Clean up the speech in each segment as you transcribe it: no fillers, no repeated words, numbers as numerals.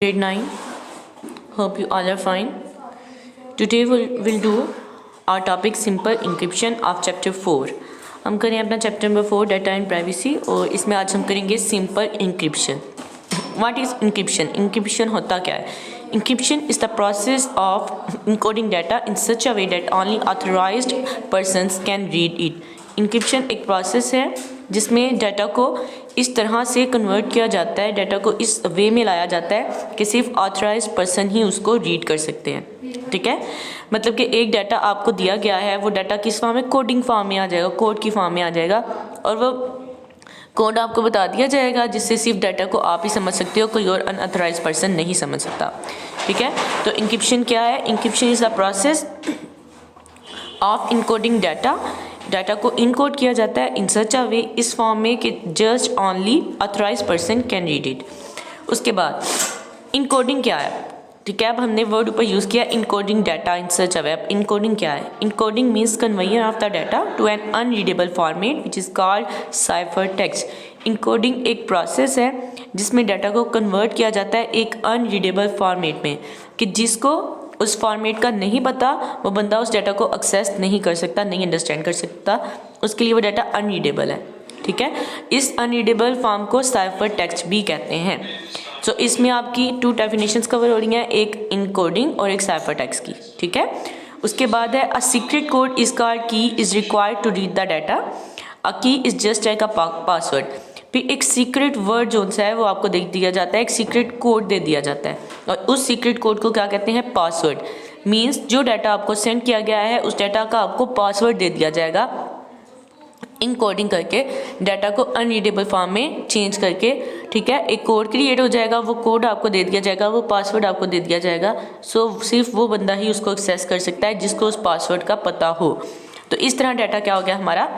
Grade 9. Hope you all are fine. Today we'll do our topic simple encryption of chapter 4. हम करें अपना chapter number 4 data and privacy और इसमें आज हम करेंगे simple encryption. What is encryption? Encryption होता क्या है? Encryption is the process of encoding data in such a way that only authorised persons can read it. Encryption एक प्रोसेस है जिसमें डाटा को इस तरह से कन्वर्ट किया जाता है, डाटा को इस वे में लाया जाता है कि सिर्फ ऑथराइज्ड पर्सन ही उसको रीड कर सकते हैं. ठीक है, मतलब कि एक डाटा आपको दिया गया है, वो डाटा किस फॉर्म में? कोडिंग फॉर्म में आ जाएगा, कोड की फॉर्म में आ जाएगा और वो कोड आपको बता दिया जाएगा जिससे सिर्फ डाटा को आप ही समझ सकते हो, कोई और अनऑथराइज्ड पर्सन नहीं समझ सकता. ठीक है, तो इंक्रिप्शन क्या है? Encryption is the process of encoding data. Data को इनकोड किया जाता है इन सच अ वे, इस फॉर्म में कि just only authorised person can read it. उसके बाद इनकोडिंग क्या है? ठीक है, अब हमने वर्ड ऊपर यूज़ किया encoding data in such a वे. अब इनकोडिंग क्या है? Encoding means conveyor of the data to an unreadable format which is called cipher text. Encoding एक प्रोसेस है जिसमें डाटा को कन्वर्ट किया जाता है एक अनरीडेबल फॉर्मेट में, कि जिसको उस फॉर्मेट का नहीं पता वो बंदा उस डाटा को एक्सेस नहीं कर सकता, नहीं अंडरस्टैंड कर सकता, उसके लिए वो डाटा अनरीडेबल है. ठीक है, इस अनरीडेबल फॉर्म को साइफर टेक्स्ट भी कहते हैं. सो इसमें आपकी 2 डेफिनेशंस कवर हो रही हैं, एक इनकोडिंग और एक साइफर टेक्स्ट की. ठीक है, उसके बाद है a secret code is called key is required to read the data. A key is just like a password. फिर एक सीक्रेट वर्ड जो सा है वो आपको दे दिया जाता है, एक सीक्रेट कोड दे दिया जाता है और उस सीक्रेट कोड को क्या कहते हैं? पासवर्ड. मीन्स जो डाटा आपको सेंड किया गया है उस डाटा का आपको पासवर्ड दे दिया जाएगा इनकोडिंग करके, डाटा को अनरीडेबल फॉर्म में चेंज करके. ठीक है, एक कोड क्रिएट हो जाएगा, वो कोड आपको दे दिया जाएगा, वो पासवर्ड आपको दे दिया जाएगा. सो सिर्फ वो बंदा ही उसको एक्सेस कर सकता है जिसको उस पासवर्ड का पता हो. तो इस तरह डाटा क्या हो गया? हमारा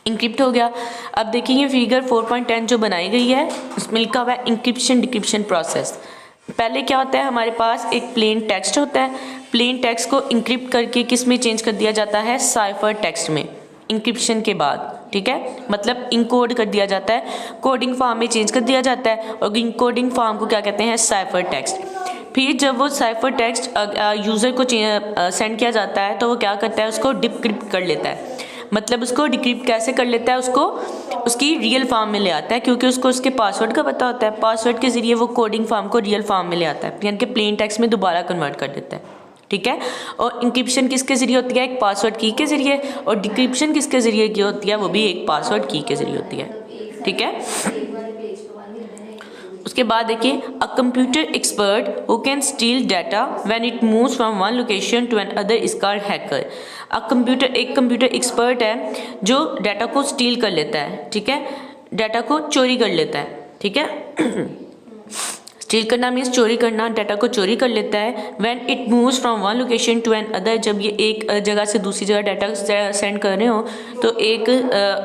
इंक्रिप्ट हो गया. अब देखिए फिगर 4.10 जो बनाई गई है उसमें लिखा हुआ है इंक्रिप्शन डिक्रिप्शन प्रोसेस. पहले क्या होता है? हमारे पास एक प्लेन टेक्स्ट होता है, प्लेन टेक्स्ट को इंक्रिप्ट करके किस में चेंज कर दिया जाता है? साइफर टेक्स्ट में, इंक्रिप्शन के बाद. ठीक है, मतलब इनकोड कर दिया जाता है, कोडिंग फॉर्म में चेंज कर दिया जाता है और इनकोडिंग फॉर्म को क्या कहते हैं? Cipher text. फिर जब वो साइफर टेक्स्ट यूज़र को सेंड किया जाता है तो वो क्या करता है? उसको डिक्रिप्ट कर लेता है. मतलब उसको डिक्रिप्ट कैसे कर लेता है? उसको उसकी रियल फॉर्म में ले आता है, क्योंकि उसको उसके पासवर्ड का पता होता है. पासवर्ड के ज़रिए वो कोडिंग फॉर्म को रियल फॉर्म में ले आता है, यानी कि प्लेन टेक्स्ट में दोबारा कन्वर्ट कर देता है. ठीक है, और इंक्रिप्शन किसके ज़रिए होती है? एक पासवर्ड की के ज़रिए. और डिक्रिप्शन किसके ज़रिए की होती है? वो भी एक पासवर्ड की के ज़रिए होती है. ठीक है, उसके बाद देखिए a computer expert who can steal data when it moves from one location to another is called hacker. एक कंप्यूटर एक्सपर्ट है जो डाटा को स्टील कर लेता है. ठीक है, डाटा को चोरी कर लेता है. ठीक है, स्टील करना मीन्स चोरी करना, डाटा को चोरी कर लेता है. When it moves from one location to another, जब ये एक जगह से दूसरी जगह डाटा सेंड कर रहे हो तो एक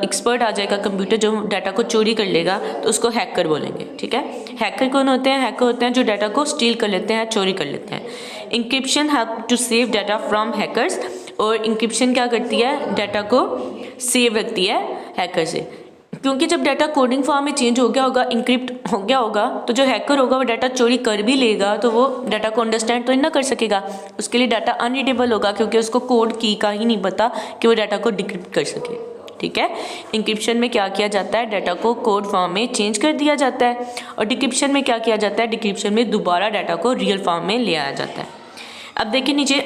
एक्सपर्ट आ जाएगा कंप्यूटर जो डाटा को चोरी कर लेगा, तो उसको हैकर बोलेंगे. ठीक है, हैकर कौन होते हैं? हैकर होते हैं जो डाटा को स्टील कर लेते हैं, चोरी कर लेते हैं. Encryption help to save data from hackers. और इंक्रिप्शन क्या करती है? डाटा को सेव रखती है हैकर से, क्योंकि जब डाटा कोडिंग फॉर्म में चेंज हो गया होगा, इंक्रिप्ट हो गया होगा, तो जो हैकर होगा वो डाटा चोरी कर भी लेगा तो वो डाटा को अंडरस्टैंड तो नहीं ना कर सकेगा. उसके लिए डाटा अनरीडेबल होगा क्योंकि उसको कोड की का ही नहीं पता कि वो डाटा को डिक्रिप्ट कर सके. ठीक है, इंक्रिप्शन में क्या किया जाता है? डाटा को कोड फॉर्म में चेंज कर दिया जाता है. और डिक्रिप्शन में क्या किया जाता है? डिक्रिप्शन में दोबारा डाटा को रियल फॉर्म में ले आया जाता है. अब देखिए नीचे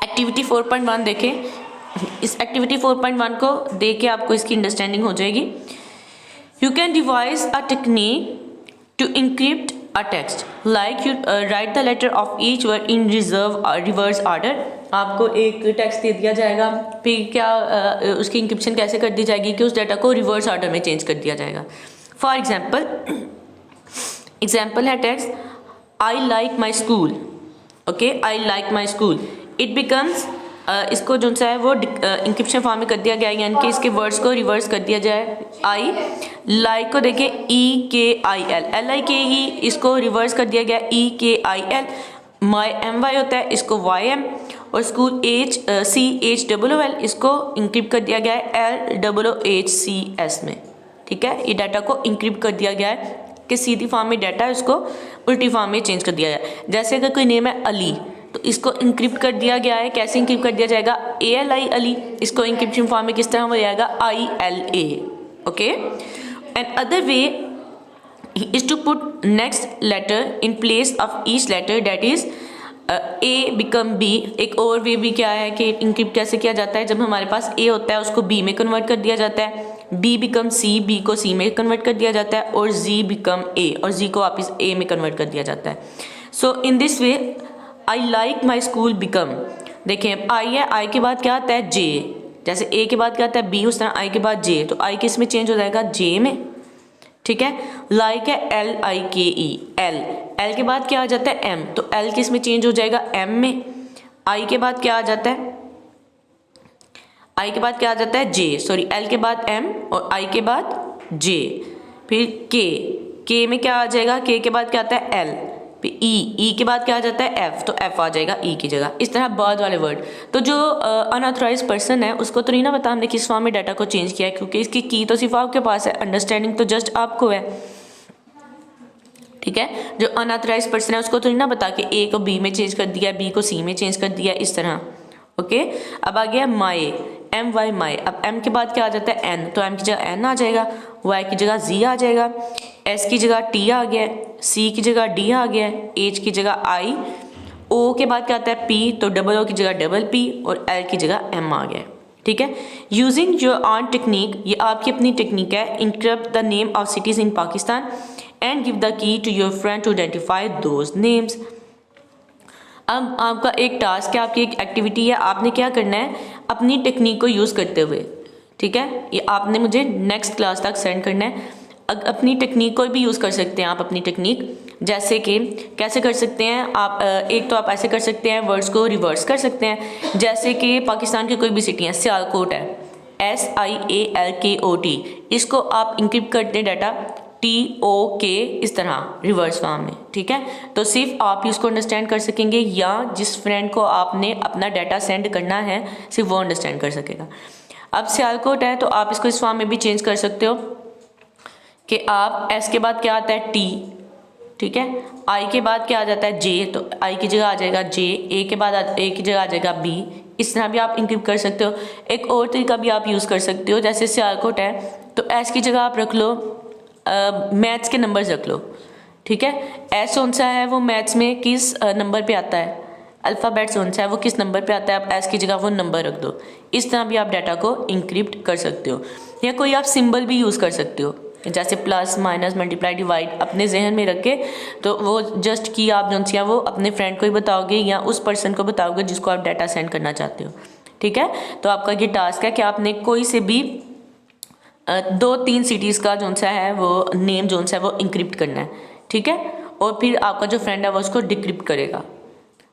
एक्टिविटी 4.1 देखें. इस एक्टिविटी 4.1 को देख के आपको इसकी अंडरस्टैंडिंग हो जाएगी. You can devise a technique to encrypt a text like you write the letter of each word in reverse order. आपको एक टेक्स्ट दे दिया जाएगा, फिर क्या उसकी इंक्रिप्शन कैसे कर दी जाएगी कि उस डाटा को रिवर्स ऑर्डर में चेंज कर दिया जाएगा. फॉर एग्जाम्पल है text I like my school. Okay, I like my school. It becomes इसको जो सा है वो इंक्रिप्शन फॉर्म में कर दिया गया, यानी कि इसके वर्ड्स को रिवर्स कर दिया जाए. आई लाइक को देखिए EKIL, LIKE, इसको रिवर्स कर दिया गया EKIL. माई MY होता है, इसको YM. और स्कूल CHOOL, इसको इंक्रिप्ट कर दिया गया है LOOHCS में. ठीक है, ये डाटा को इंक्रिप्ट कर दिया गया है कि सीधी फॉर्म में डाटा है उसको उल्टी फॉर्म में चेंज कर दिया जाए। जैसे अगर कोई नेम है अली तो इसको इंक्रिप्ट कर दिया गया है। कैसे इंक्रिप्ट कर दिया जाएगा? ALI अली, इसको इंक्रिप्शन फॉर्म में किस तरह हो जाएगा? ILA। Okay, and other way is to put next letter in place of each letter, that is A become B। एक और वे भी क्या है कि इंक्रिप्ट कैसे किया जाता है? जब हमारे पास A होता है उसको B में कन्वर्ट कर दिया जाता है, B बिकम C, B को C में कन्वर्ट कर दिया जाता है, और Z बिकम A, और Z को वापस A में कन्वर्ट कर दिया जाता है। So in this way I like my school become, देखें I है, I के बाद क्या आता है? J। जैसे A के बाद क्या आता है? B, उस तरह I के बाद J, तो I किस में चेंज हो जाएगा? J में। ठीक है, लाइक है LIKE, L के बाद क्या आ जाता है? M, तो L किस में चेंज हो जाएगा? M में। I के बाद क्या आ जाता है? I के बाद क्या आ जाता है? J, सॉरी, L के बाद M और I के बाद J। फिर K में क्या आ जाएगा? K के बाद क्या आता है? L। फिर E के बाद क्या आ जाता है? F, तो F आ जाएगा E की जगह। इस तरह बाद वाले वर्ड। तो जो अनऑथराइज पर्सन है उसको तो नहीं ना पता हमने किस फॉर्म में डाटा को चेंज किया है, क्योंकि इसकी की तो सिर्फ आपके पास है, अंडरस्टैंडिंग तो जस्ट आपको है। ठीक है, जो अनऑथराइज पर्सन है उसको तो नहीं ना पता कि A को B में चेंज कर दिया, B को C में चेंज कर दिया, इस तरह। ओके, अब आ गया माई, MY माई। अब M के बाद क्या आ जाता है? N, तो M की जगह N आ जाएगा, Y की जगह Z आ जाएगा, S की जगह T आ गया, C की जगह D आ गया, H की जगह I, O के बाद क्या आता है? P, तो डबल O की जगह डबल P, और L की जगह M आ गया। ठीक है, यूजिंग योर ऑन टेक्निक, ये आपकी अपनी टेक्निक है। Encrypt the name of cities in Pakistan and give the key to your friend to identify those names. अब आपका एक टास्क है, आपकी एक एक्टिविटी है, आपने क्या करना है? अपनी टेक्निक को यूज़ करते हुए, ठीक है, ये आपने मुझे नेक्स्ट क्लास तक सेंड करना है। अपनी टेक्निक को भी यूज़ कर सकते हैं आप, अपनी टेक्निक, जैसे कि कैसे कर सकते हैं आप? एक तो आप ऐसे कर सकते हैं, वर्ड्स को रिवर्स कर सकते हैं। जैसे कि पाकिस्तान की कोई भी सिटी है, सियालकोट है, SIALKOT, इसको आप इंक्रिप्ट करते हैं डाटा TOK, इस तरह रिवर्स फॉर्म में। ठीक है, तो सिर्फ आप ही उसको अंडरस्टैंड कर सकेंगे, या जिस फ्रेंड को आपने अपना डाटा सेंड करना है सिर्फ वो अंडरस्टैंड कर सकेगा। अब सियालकोट है तो आप इसको इस फॉर्म में भी चेंज कर सकते हो कि आप S के बाद क्या आता है? T। ठीक है, I के बाद क्या आ जाता है? J, तो I की जगह आ जाएगा J, A के बाद A की जगह आ जाएगा B। इस तरह भी आप इंक्रिप्ट कर सकते हो। एक और तरीका भी आप यूज़ कर सकते हो, जैसे सियालकोट है तो S की जगह आप रख लो मैथ्स के नंबर्स रख लो। ठीक है, S कौन सा है? वो मैथ्स में किस नंबर पे आता है? अल्फ़ाबेट कौन सा है? वो किस नंबर पे आता है? आप S की जगह वो नंबर रख दो। इस तरह भी आप डाटा को इंक्रिप्ट कर सकते हो। या कोई आप सिंबल भी यूज़ कर सकते हो, जैसे प्लस, माइनस, मल्टीप्लाई, डिवाइड, अपने जहन में रख के, तो वो जस्ट की आप जो सी वो अपने फ्रेंड को ही बताओगे या उस पर्सन को बताओगे जिसको आप डाटा सेंड करना चाहते हो। ठीक है, तो आपका ये टास्क है कि आपने कोई से भी 2-3 सिटीज़ का जो सा है वो नेम जो सा है वो इंक्रिप्ट करना है। ठीक है, और फिर आपका जो फ्रेंड है वो उसको डिक्रिप्ट करेगा।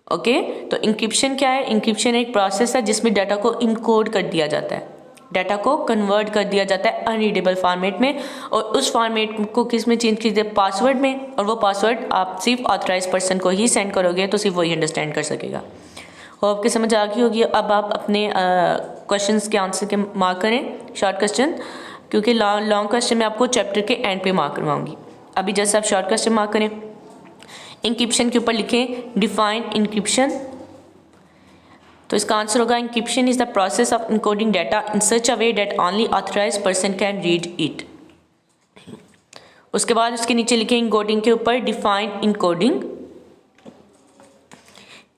ओके, तो इंक्रिप्शन क्या है? इंक्रिप्शन एक प्रोसेस है जिसमें डाटा को इनकोड कर दिया जाता है, डाटा को कन्वर्ट कर दिया जाता है अनरीडेबल फॉर्मेट में, और उस फॉर्मेट को किस में चेंज कीजिए? पासवर्ड में, और वो पासवर्ड आप सिर्फ ऑथराइज पर्सन को ही सेंड करोगे तो सिर्फ वही अंडरस्टैंड कर सकेगा। और आपकी समझ आ गई होगी। अब आप अपने क्वेश्चंस के आंसर के मार्क करें, शॉर्ट क्वेश्चन, क्योंकि लॉन्ग क्वेश्चन मैं आपको चैप्टर के एंड पे मार्क करवाऊंगी। अभी जैसे आप शॉर्ट क्वेश्चन मार्क करें, इंक्रिप्शन के ऊपर लिखें डिफाइन इंक्रिप्शन, तो इसका आंसर होगा encryption is the process of encoding data in such a way that only authorised person can read it. उसके बाद उसके नीचे लिखें इनकोडिंग के ऊपर define encoding.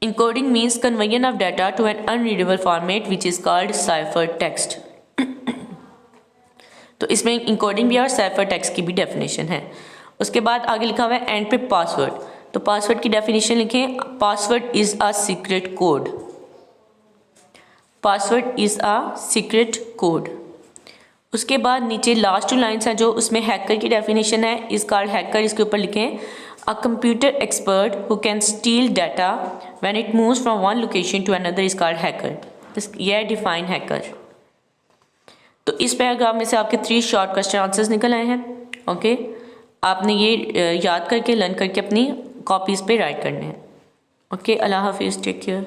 Encoding means conveyance of data to an unreadable format which is called cipher text. तो इसमें encoding भी और साइफर टेक्स्ट की भी डेफिनेशन है। उसके बाद आगे लिखा हुआ है एंड पे पासवर्ड, तो पासवर्ड की डेफिनेशन लिखें, password is a secret code. Password is a secret code. उसके बाद नीचे लास्ट 2 लाइन्स हैं जो उसमें हैकर की डेफिनेशन है, इज कॉल्ड हैकर, इसके ऊपर लिखें a computer expert who can steal data when it moves from one location to another is called hacker. यह डिफाइन हैकर। तो इस पैराग्राफ में से आपके 3 शॉर्ट क्वेश्चन आंसर्स निकल आए हैं। ओके, आपने ये याद करके लर्न करके अपनी कॉपीज़ पे राइट करने हैं। ओके, अल्लाह हाफिज़, टेक केयर।